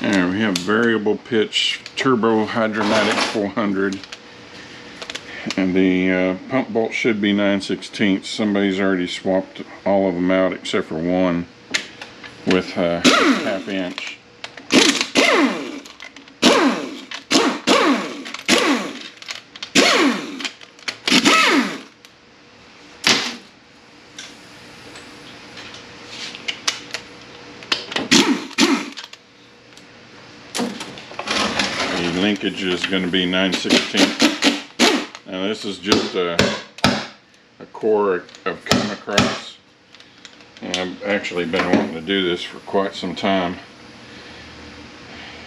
And we have variable pitch turbo hydromatic 400. And the pump bolt should be 9/16. Somebody's already swapped all of them out except for one with a 1/2 inch. The linkage is going to be 9/16. Now this is just a core I've come across, and I've actually been wanting to do this for quite some time,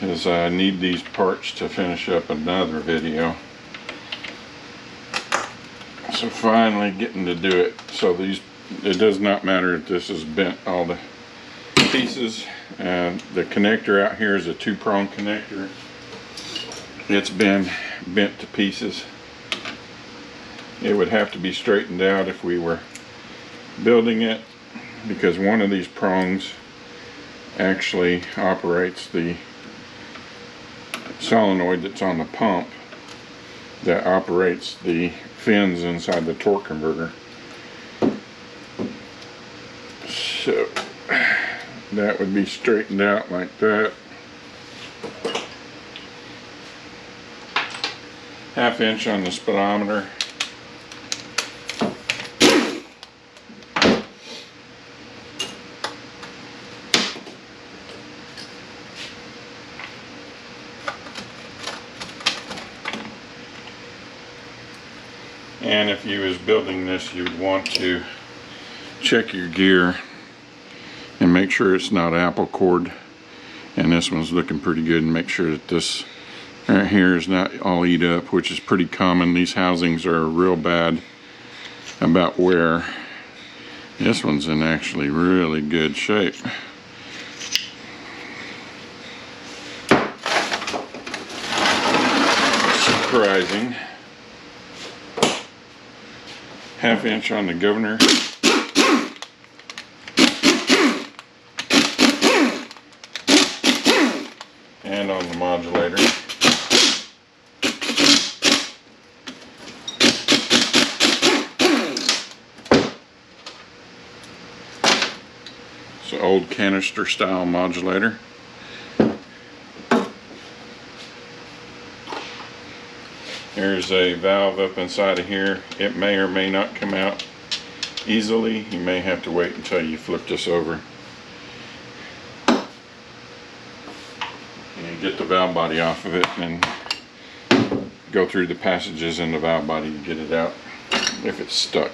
as I need these parts to finish up another video. So finally getting to do it. So it does not matter if this is bent all the pieces. The connector out here is a 2-prong connector. It's been bent to pieces. It would have to be straightened out if we were building it, because one of these prongs actually operates the solenoid that's on the pump that operates the fins inside the torque converter. So that would be straightened out like that. 1/2 inch on the speedometer. And if you was building this, you'd want to check your gear and make sure it's not apple cord. And this one's looking pretty good, and make sure that this right here is not all eat up, which is pretty common. These housings are real bad about wear. This one's in actually really good shape. Surprising. 1/2 inch on the governor. And on the modulator. It's an old canister style modulator. There's a valve up inside of here. It may or may not come out easily. You may have to wait until you flip this over and get the valve body off of it, and go through the passages in the valve body to get it out if it's stuck.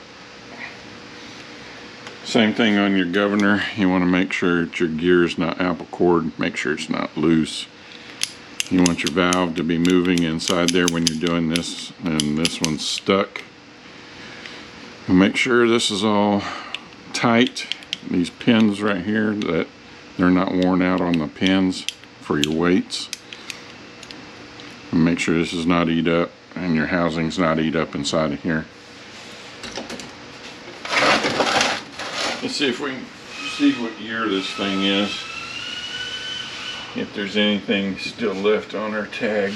Same thing on your governor. You want to make sure that your gear is not apple cord. Make sure it's not loose. You want your valve to be moving inside there when you're doing this, and this one's stuck. And make sure this is all tight. These pins right here, that they're not worn out on the pins for your weights. And make sure this is not eat up, and your housing's not eat up inside of here. Let's see if we can see what year this thing is. If there's anything still left on our tag.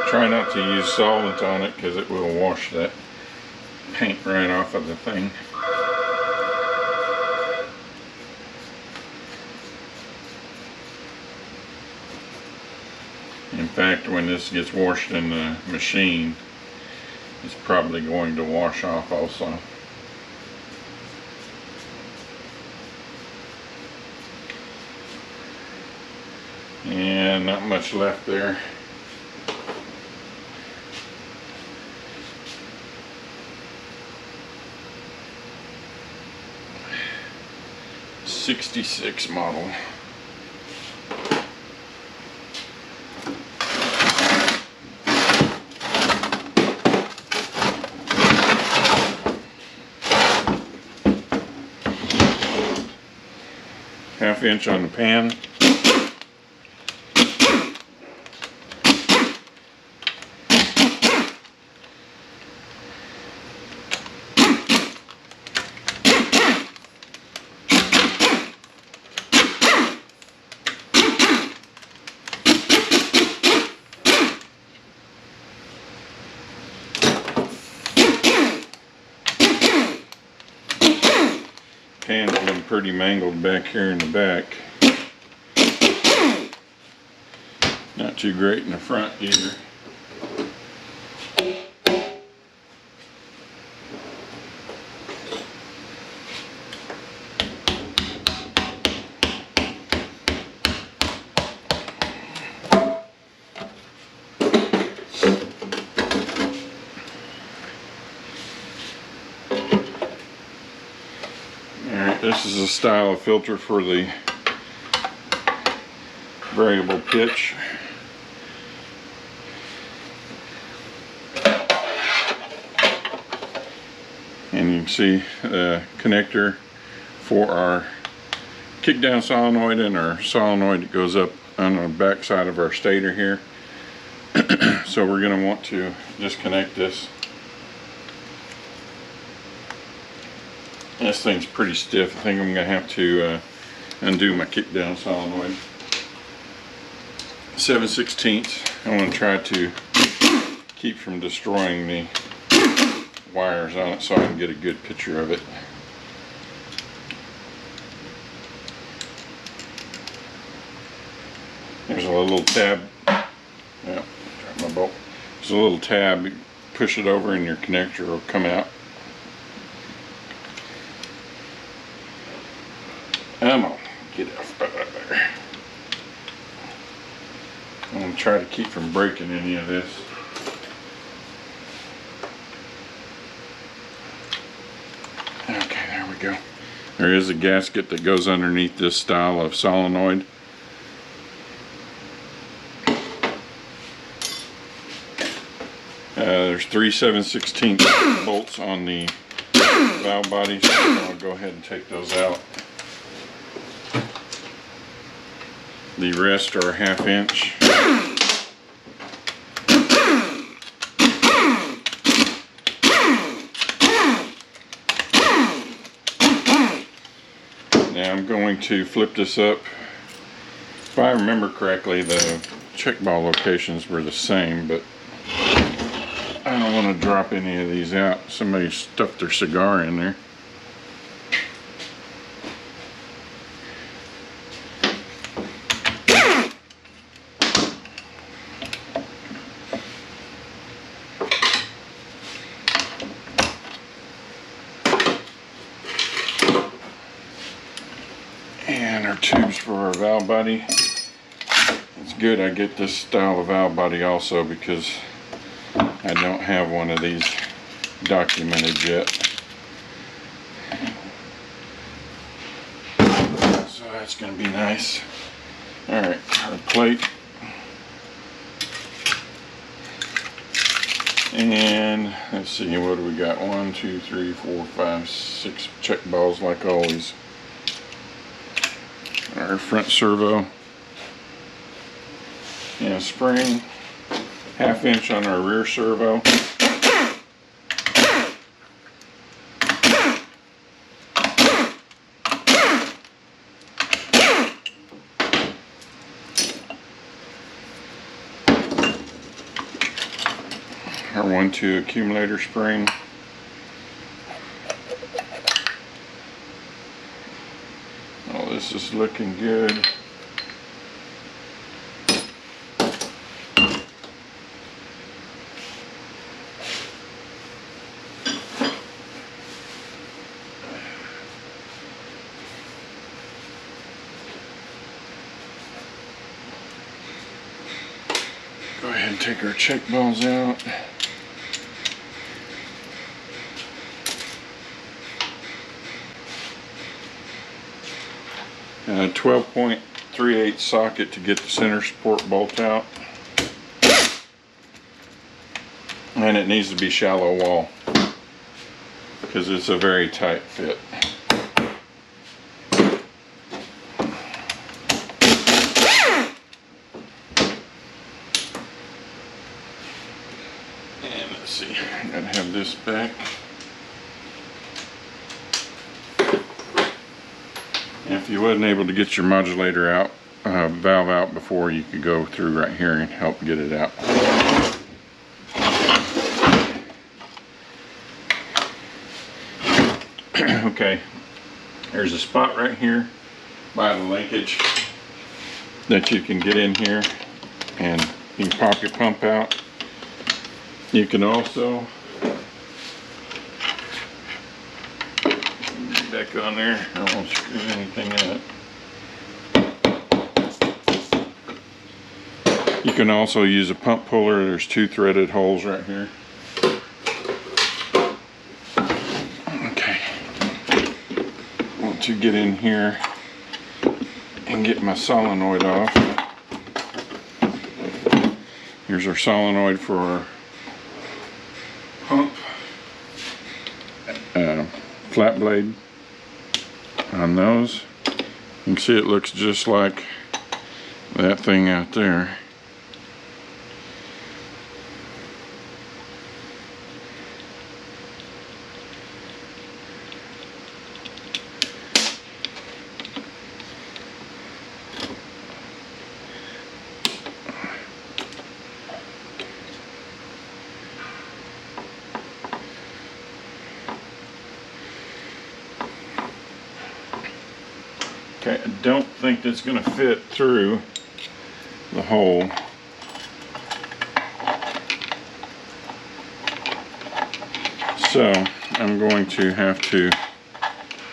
Try not to use solvent on it, because it will wash that paint right off of the thing. In fact, when this gets washed in the machine, it's probably going to wash off also. And not much left there. '66 model. ½ inch on the pan. hand's been pretty mangled back here in the back. Not too great in the front either. This is a style of filter for the variable pitch. And you can see the connector for our kickdown solenoid and our solenoid that goes up on the back side of our stator here. So we're going to want to disconnect this. This thing's pretty stiff. I think I'm going to have to undo my kickdown solenoid. 7/16. I want to try to keep from destroying the wires on it so I can get a good picture of it. There's a little tab. Yeah, drop my bolt. There's a little tab. You push it over and your connector will come out. I'm gonna get it out of there. I'm gonna try to keep from breaking any of this. Okay, there we go. There is a gasket that goes underneath this style of solenoid. There's 3 7/16 bolts on the valve body, so I'll go ahead and take those out. The rest are 1/2 inch. Now I'm going to flip this up. If I remember correctly, the check ball locations were the same, but I don't want to drop any of these out. Somebody stuffed their cigar in there. And our tubes for our valve body. It's good I get this style of valve body also because I don't have one of these documented yet. So that's going to be nice. Alright, our plate. And let's see, what do we got? 1, 2, 3, 4, 5, 6 check balls like always. Our front servo and a spring, 1/2 inch on our rear servo. Our 1/2 accumulator spring. This is looking good. Go ahead and take our check balls out. 12.38 socket to get the center support bolt out, and it needs to be shallow wall because it's a very tight fit. And let's see, I gotta have this back. If you wasn't able to get your modulator out, valve out before, you could go through right here and help get it out. Okay, There's a spot right here by the linkage that you can get in here and you can pop your pump out. You can also back on there. I don't want to screw anything up. You can also use a pump puller. There's 2 threaded holes right here. Okay. Once you get in here and get my solenoid off. Here's our solenoid for our pump. Flat blade on those. You can see it looks just like that thing out there. Okay, I don't think that's going to fit through the hole. So I'm going to have to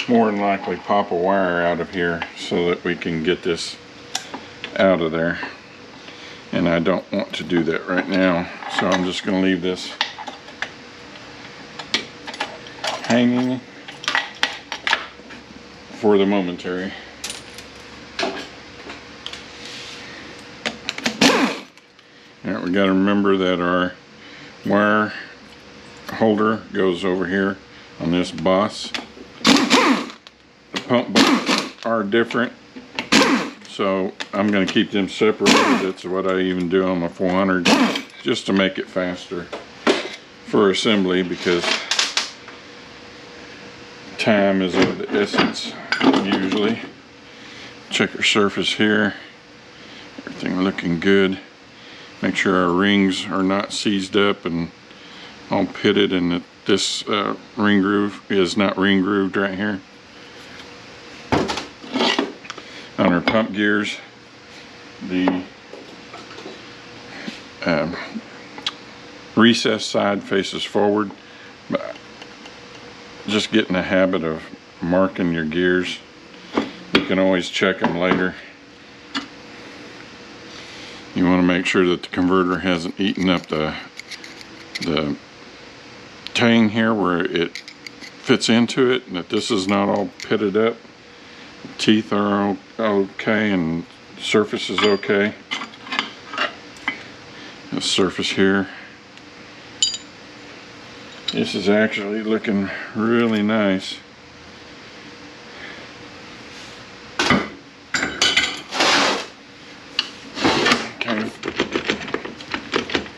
more than likely pop a wire out of here so that we can get this out of there. And I don't want to do that right now, so I'm just going to leave this hanging for the momentary. Alright, we got to remember that our wire holder goes over here on this boss. The pump bolts are different, so I'm going to keep them separated. That's what I even do on my 400 just to make it faster for assembly, because time is of the essence usually. Check our surface here. Everything looking good. Make sure our rings are not seized up and all pitted, and that this ring groove is not ring grooved right here. On our pump gears, the recess side faces forward, but just get in the habit of marking your gears. You can always check them later. You want to make sure that the converter hasn't eaten up the tang here where it fits into it, and that this is not all pitted up. The teeth are okay and the surface is okay. The surface here. This is actually looking really nice. Okay.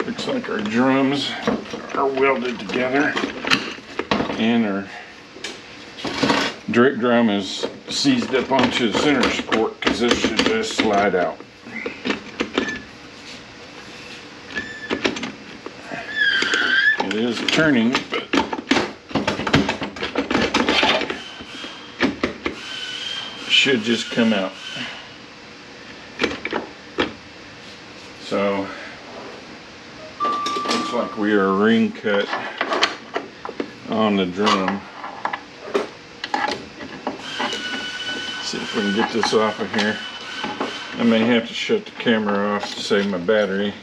Looks like our drums are welded together, and our drake drum is seized up onto the center support, because this should just slide out. It is turning, but it should just come out. So looks like we are ring cut on the drum. See if we can get this off of here. I may have to shut the camera off to save my battery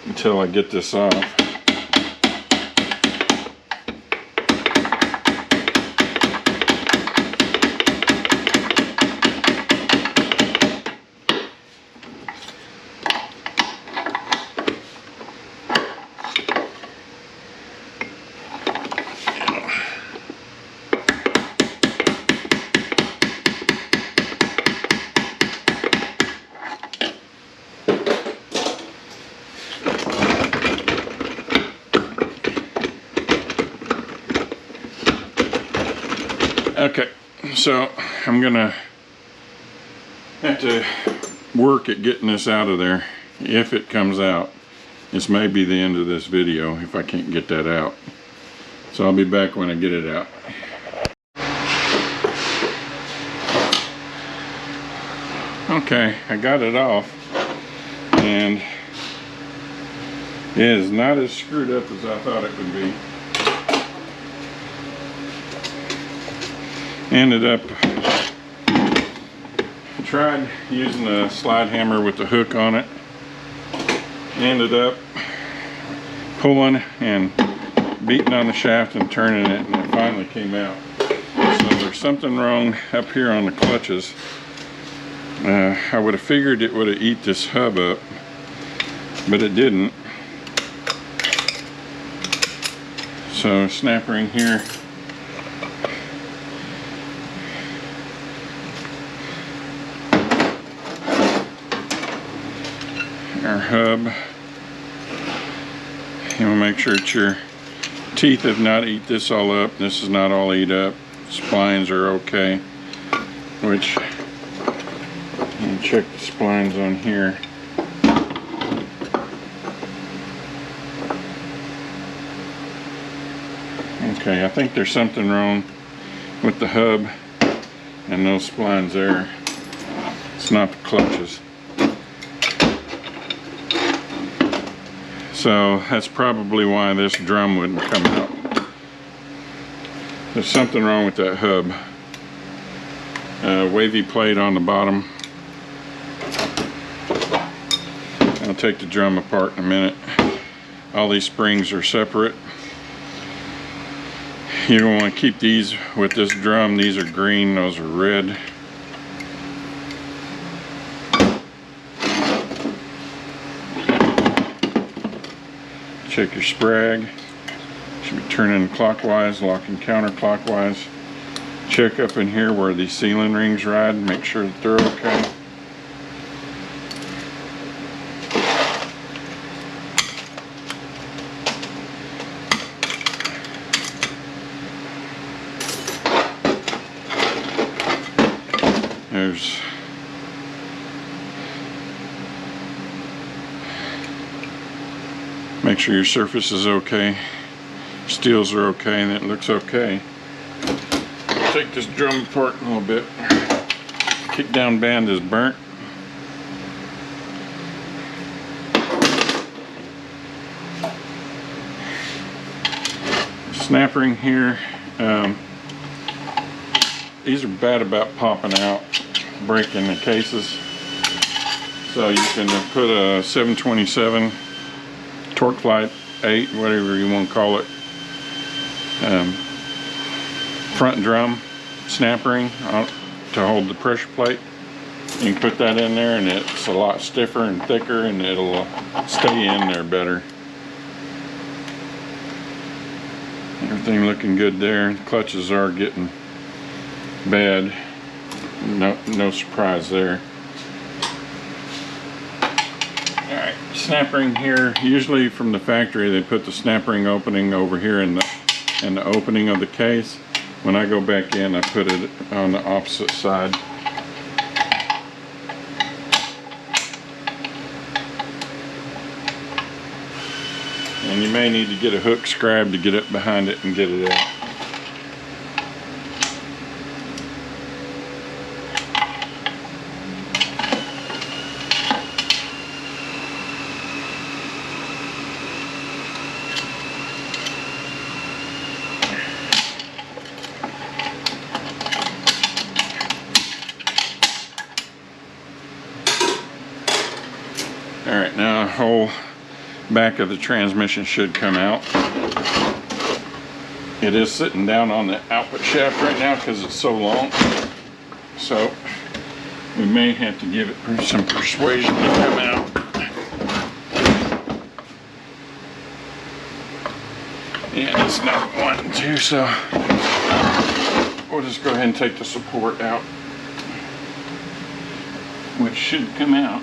until I get this off. Okay, so I'm gonna have to work at getting this out of there. If it comes out, this may be the end of this video if I can't get that out. So I'll be back when I get it out. Okay, I got it off, and it is not as screwed up as I thought it would be. Ended up, tried using a slide hammer with the hook on it. Ended up pulling and beating on the shaft and turning it, and it finally came out. So there's something wrong up here on the clutches. I would have figured it would have eat this hub up, but it didn't. So snap ring here. Our hub. You want to make sure that your teeth have not eat this all up. This is not all eat up. Splines are okay, which you check the splines on here. Okay, I think there's something wrong with the hub and those splines there. It's not the clutches. So that's probably why this drum wouldn't come out. There's something wrong with that hub. Wavy plate on the bottom. I'll take the drum apart in a minute. All these springs are separate. You don't want to keep these with this drum. These are green, those are red. Check your sprag. Should be turning clockwise, locking counterclockwise. Check up in here where these sealing rings ride and make sure that they're okay. Make sure your surface is okay, steels are okay, and it looks okay. Take this drum apart a little bit. Kick down band is burnt. Snap ring here. These are bad about popping out, breaking the cases. So you can put a 727 Torque Flight 8, whatever you want to call it, front drum snap ring to hold the pressure plate. You can put that in there and it's a lot stiffer and thicker, and it'll stay in there better. Everything looking good there. The clutches are getting bad. No surprise there. Alright, snap ring here. Usually from the factory they put the snap ring opening over here in the opening of the case. When I go back in, I put it on the opposite side. And you may need to get a hook scribe to get up behind it and get it out. Alright, now the whole back of the transmission should come out. It is sitting down on the output shaft right now because it's so long. So we may have to give it some persuasion to come out. And it's not wanting to, so we'll just go ahead and take the support out, which should come out.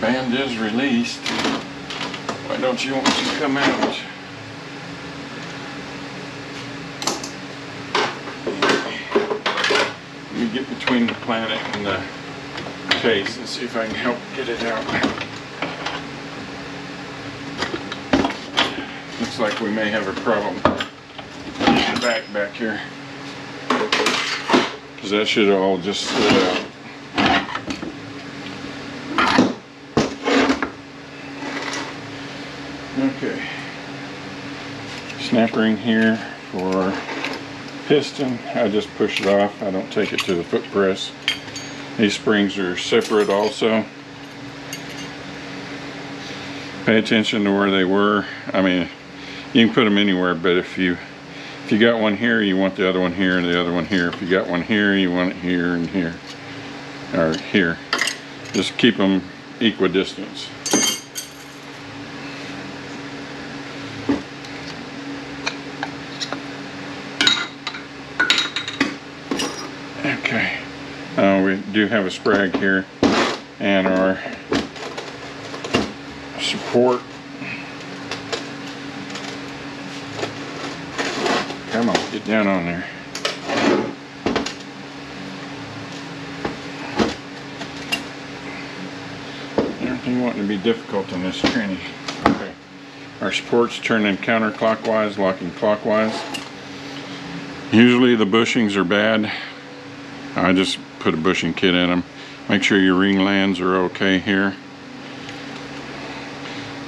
Band is released. Why don't you want it to come out? Let me get between the planet and the case and see if I can help get it out. Looks like we may have a problem. back here, because that should all just slid out. Okay, snap ring here for piston. I just push it off. I don't take it to the foot press. These springs are separate also. Pay attention to where they were. I mean, you can put them anywhere, but if you got one here, you want the other one here and the other one here. If you got one here, you want it here and here, or here. Just keep them equidistant. Okay, we do have a sprag here, and our support. Come on, get down on there. Everything wanting to be difficult in this training. Okay, our support's turning counterclockwise, locking clockwise. Usually the bushings are bad. I just put a bushing kit in them. Make sure your ring lands are okay here.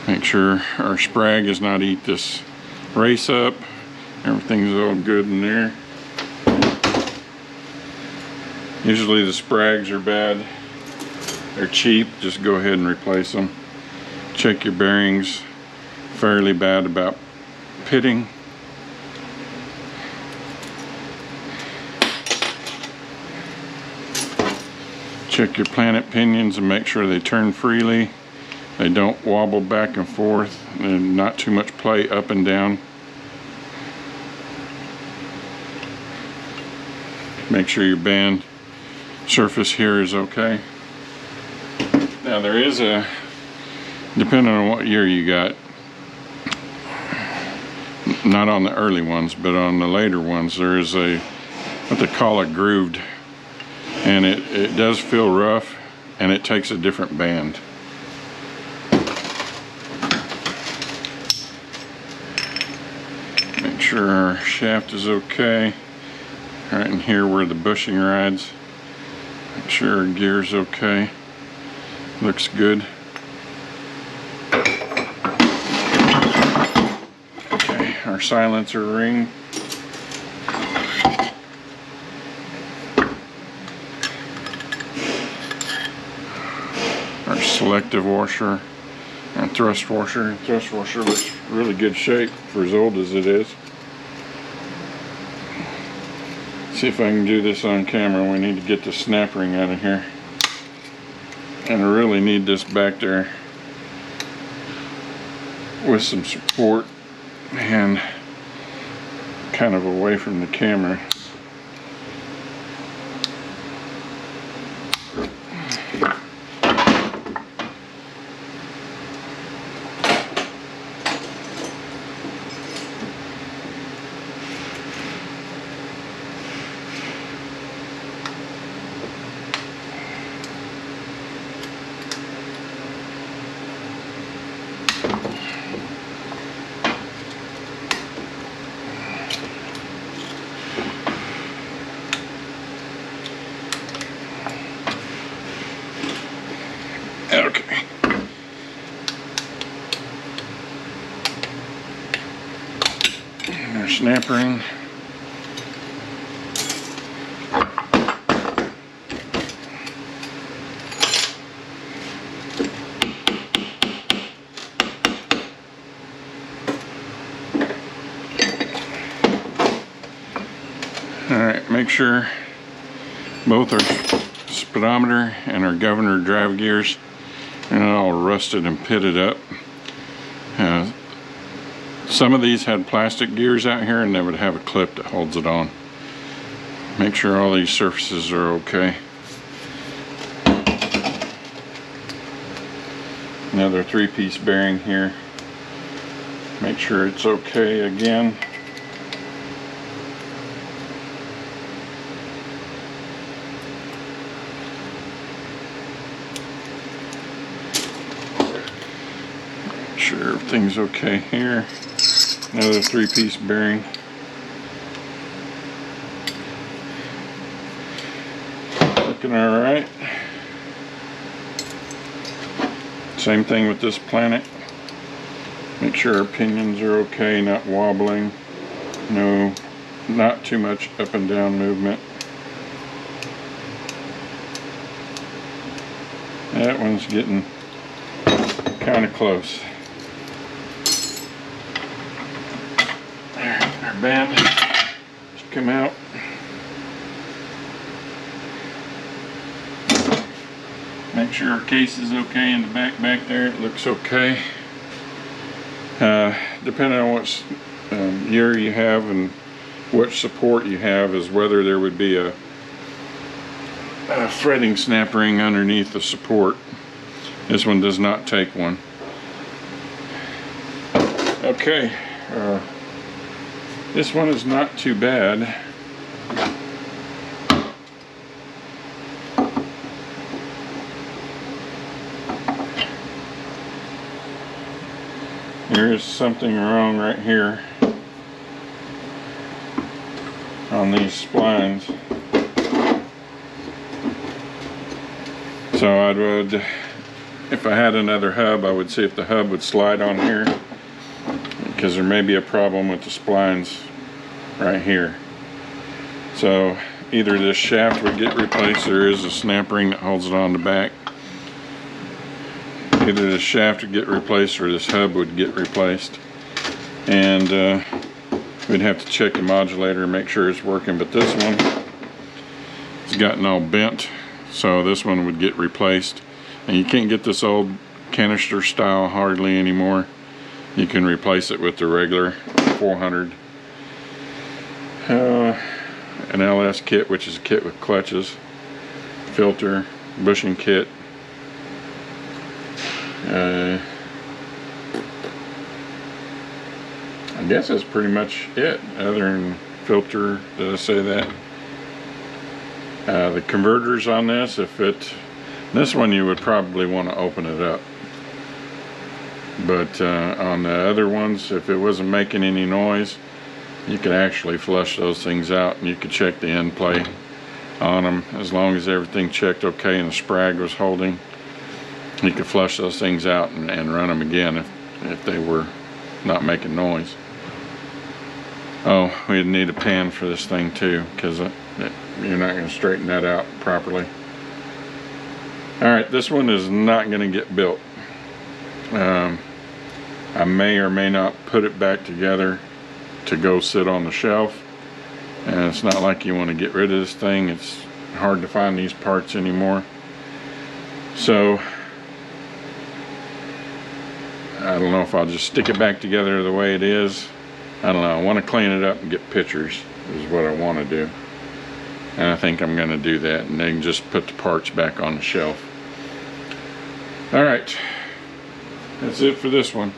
Make sure our sprag does not eat this race up. Everything's all good in there. Usually the sprags are bad. They're cheap. Just go ahead and replace them. Check your bearings. Fairly bad about pitting. Check your planet pinions and make sure they turn freely. They don't wobble back and forth, and not too much play up and down. Make sure your band surface here is okay. Now there is a, depending on what year you got, not on the early ones, but on the later ones, there is a, what they call a grooved, and it does feel rough, and it takes a different band. Make sure our shaft is okay. Right in here where the bushing rides. Make sure our gear's okay. Looks good. Okay, our silencer ring. Our selective washer and thrust washer. Thrust washer looks really good shape for as old as it is. See if I can do this on camera. We need to get the snap ring out of here. And I really need this back there with some support and kind of away from the camera. Okay. And our snap ring. Alright, make sure both our speedometer and our governor drive gears are not all rusted and pitted up. Some of these had plastic gears out here and they would have a clip that holds it on. Make sure all these surfaces are okay. Another 3-piece bearing here. Make sure it's okay again. Make sure everything's okay here. Another 3-piece bearing. looking all right. Same thing with this planet. Make sure our pinions are okay, not wobbling. No, not too much up and down movement. That one's getting kind of close. There, our band just come out. Make sure our case is okay in the back there. It looks okay. Depending on what year you have and what support you have is whether there would be a threading snap ring underneath the support. This one does not take one. Okay, this one is not too bad. There is something wrong right here on these splines. So I would, if I had another hub, I would see if the hub would slide on here, because there may be a problem with the splines right here. So either this shaft would get replaced, there is a snap ring that holds it on the back. Either the shaft would get replaced or this hub would get replaced. And we'd have to check the modulator and make sure it's working. But this one has gotten all bent, so this one would get replaced. And you can't get this old canister style hardly anymore. You can replace it with the regular 400. An LS kit, which is a kit with clutches, filter, bushing kit. I guess that's pretty much it, other than filter. Did I say that? The converters on this, this one you would probably want to open it up. But on the other ones, if it wasn't making any noise, you could actually flush those things out, and you could check the end play on them. As long as everything checked okay and the sprag was holding, you could flush those things out and run them again if they were not making noise. Oh, we'd need a pan for this thing too, because you're not going to straighten that out properly. Alright, this one is not going to get built. I may or may not put it back together to go sit on the shelf. And it's not like you want to get rid of this thing. It's hard to find these parts anymore. So I don't know if I'll just stick it back together the way it is. I don't know. I want to clean it up and get pictures is what I want to do. And I think I'm going to do that, and then just put the parts back on the shelf. Alright. That's it for this one.